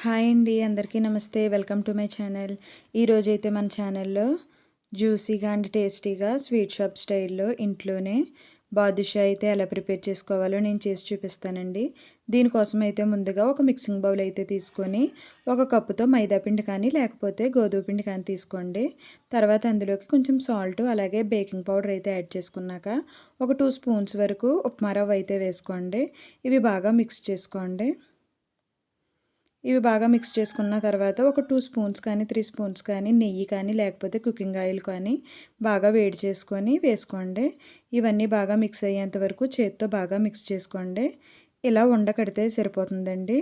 Hi అండి. అందరికీ నమస్తే. Welcome to my channel. ఈరోజైతే మన ఛానల్‌లో జ్యూసీగా అండ్ టేస్టీగా స్వీట్ షాప్ స్టైల్‌లో ఇంట్లోనే బాదుషా అయితే ఎలా ప్రిపేర్ చేసుకోవాలో నేను చేసి చూపిస్తానండి. దీనికోసం అయితే ముందుగా ఒక మిక్సింగ్ బౌల్ అయితే తీసుకొని, ఒక కప్పుతో మైదా పిండి కానీ లేకపోతే గోధుమ పిండి కానీ తీసుకోండి. తర్వాత అందులోకి కొంచెం సాల్ట్ అలాగే బేకింగ్ పౌడర్ అయితే యాడ్ చేసుకున్నాక, ఒక 2 స్పూన్స్ వరకు ఉప్మా రవ్వ అయితే వేసుకోండి. ఇవి బాగా మిక్స్ చేసుకోండి. ఇవి బాగా మిక్స్ చేసుకున్న తర్వాత ఒక 2 స్పూన్స్ కానీ 3 స్పూన్స్ కానీ నెయ్యి కానీ లేకపోతే కుకింగ్ ఆయిల్ కానీ బాగా వేడి చేసుకొని వేసుకోండి. ఇవన్నీ బాగా మిక్స్ అయ్యేంత వరకు చేత్తో బాగా మిక్స్ చేసుకోండి. ఇలా ఉండకడితే సరిపోతుందండి.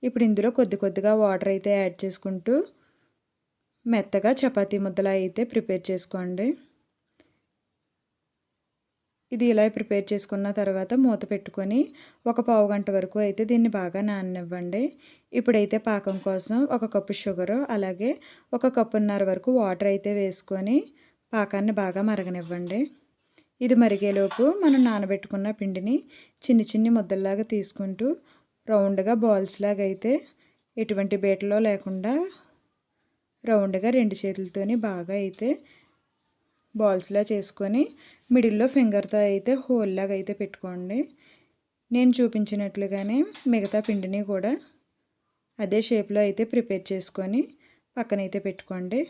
ఇప్పుడు ఇందులో కొద్ది కొద్దిగా వాటర్ అయితే యాడ్ చేసుకుంటూ మెత్తగా చపాతీ ముద్దలా అయితే ప్రిపేర్ చేసుకోండి. ఇది ఇలా ప్రిపేర్ చేసుకున్న తర్వాత మూత పెట్టుకొని ఒక పావుగంట వరకు అయితే దీన్ని బాగా నాననివ్వండి. ఇప్పుడైతే పాకం కోసం ఒక కప్పు షుగరు అలాగే ఒక కప్పున్నర వరకు వాటర్ అయితే వేసుకొని పాకాన్ని బాగా మరగనివ్వండి. ఇది మరిగేలోపు మనం నానబెట్టుకున్న పిండిని చిన్ని చిన్ని ముద్దల్లాగా తీసుకుంటూ రౌండ్గా బాల్స్ లాగా అయితే ఎటువంటి బీటలో లేకుండా రౌండ్గా రెండు చేతులతోని బాగా అయితే బాల్స్లా చేసుకొని మిడిల్లో ఫింగర్తో అయితే హోల్ లాగా అయితే పెట్టుకోండి. నేను చూపించినట్లుగానే మిగతా పిండిని కూడా అదే షేప్లో అయితే ప్రిపేర్ చేసుకొని పక్కనైతే పెట్టుకోండి.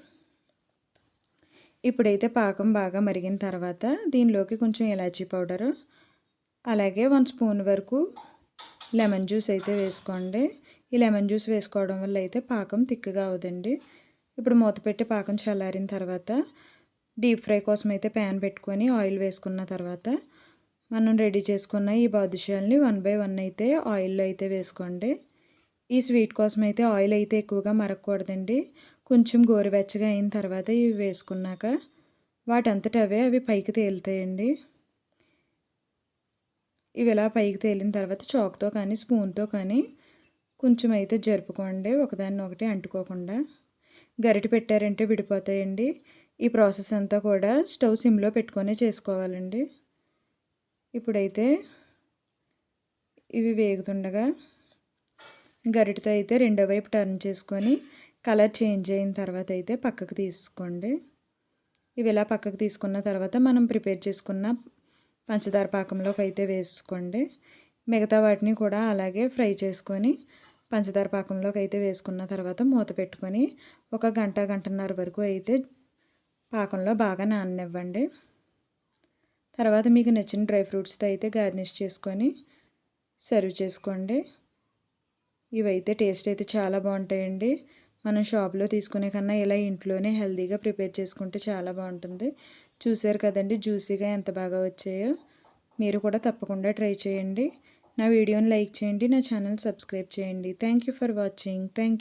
ఇప్పుడైతే పాకం బాగా మరిగిన తర్వాత దీనిలోకి కొంచెం ఇలాచీ పౌడరు అలాగే 1 స్పూన్ వరకు లెమన్ జ్యూస్ అయితే వేసుకోండి. ఈ లెమన్ జ్యూస్ వేసుకోవడం వల్ల అయితే పాకం తిక్కగా అవుదండి. ఇప్పుడు మూత పెట్టి పాకం చల్లారిన తర్వాత డీప్ ఫ్రై కోసం అయితే ప్యాన్ పెట్టుకొని ఆయిల్ వేసుకున్న తర్వాత మనం రెడీ చేసుకున్న ఈ బాదుషాలని 1 బై 1 అయితే ఆయిల్లో అయితే వేసుకోండి. ఈ స్వీట్ కోసం అయితే ఆయిల్ అయితే ఎక్కువగా మరగకూడదండి. కొంచెం గోరువెచ్చగా అయిన తర్వాత ఇవి వేసుకున్నాక వాటంతట అవే అవి పైకి తేలుతాయండి. ఇవి ఇలా పైకి తేలిన తర్వాత చాక్తో కానీ స్పూన్తో కానీ కొంచెం అయితే జరుపుకోండి, ఒకదాన్ని ఒకటి అంటుకోకుండా. గరిటె పెట్టారంటే విడిపోతాయండి. ఈ ప్రాసెస్ అంతా కూడా స్టవ్ సిమ్లో పెట్టుకొని చేసుకోవాలండి. ఇప్పుడైతే ఇవి వేగుతుండగా గరిటెతో అయితే రెండో వైపు టర్న్ చేసుకొని కలర్ చేంజ్ అయిన తర్వాత అయితే పక్కకు తీసుకోండి. ఇవి ఇలా పక్కకు తీసుకున్న తర్వాత మనం ప్రిపేర్ చేసుకున్న పంచదార పాకంలోకి అయితే వేసుకోండి. మిగతా వాటిని కూడా అలాగే ఫ్రై చేసుకొని పంచదార పాకంలోకి అయితే వేసుకున్న తర్వాత మూత పెట్టుకొని ఒక గంట గంటన్నర వరకు అయితే పాకంలో బాగా నాననివ్వండి. తర్వాత మీకు నచ్చిన డ్రై ఫ్రూట్స్తో అయితే గార్నిష్ చేసుకొని సర్వ్ చేసుకోండి. ఇవైతే టేస్ట్ అయితే చాలా బాగుంటాయండి. మనం షాప్లో తీసుకునే కన్నా ఇలా ఇంట్లోనే హెల్తీగా ప్రిపేర్ చేసుకుంటే చాలా బాగుంటుంది. చూసారు కదండి జ్యూసీగా ఎంత బాగా వచ్చాయో. మీరు కూడా తప్పకుండా ట్రై చేయండి. నా వీడియోని లైక్ చేయండి, నా ఛానల్ సబ్స్క్రైబ్ చేయండి. Thank you for watching.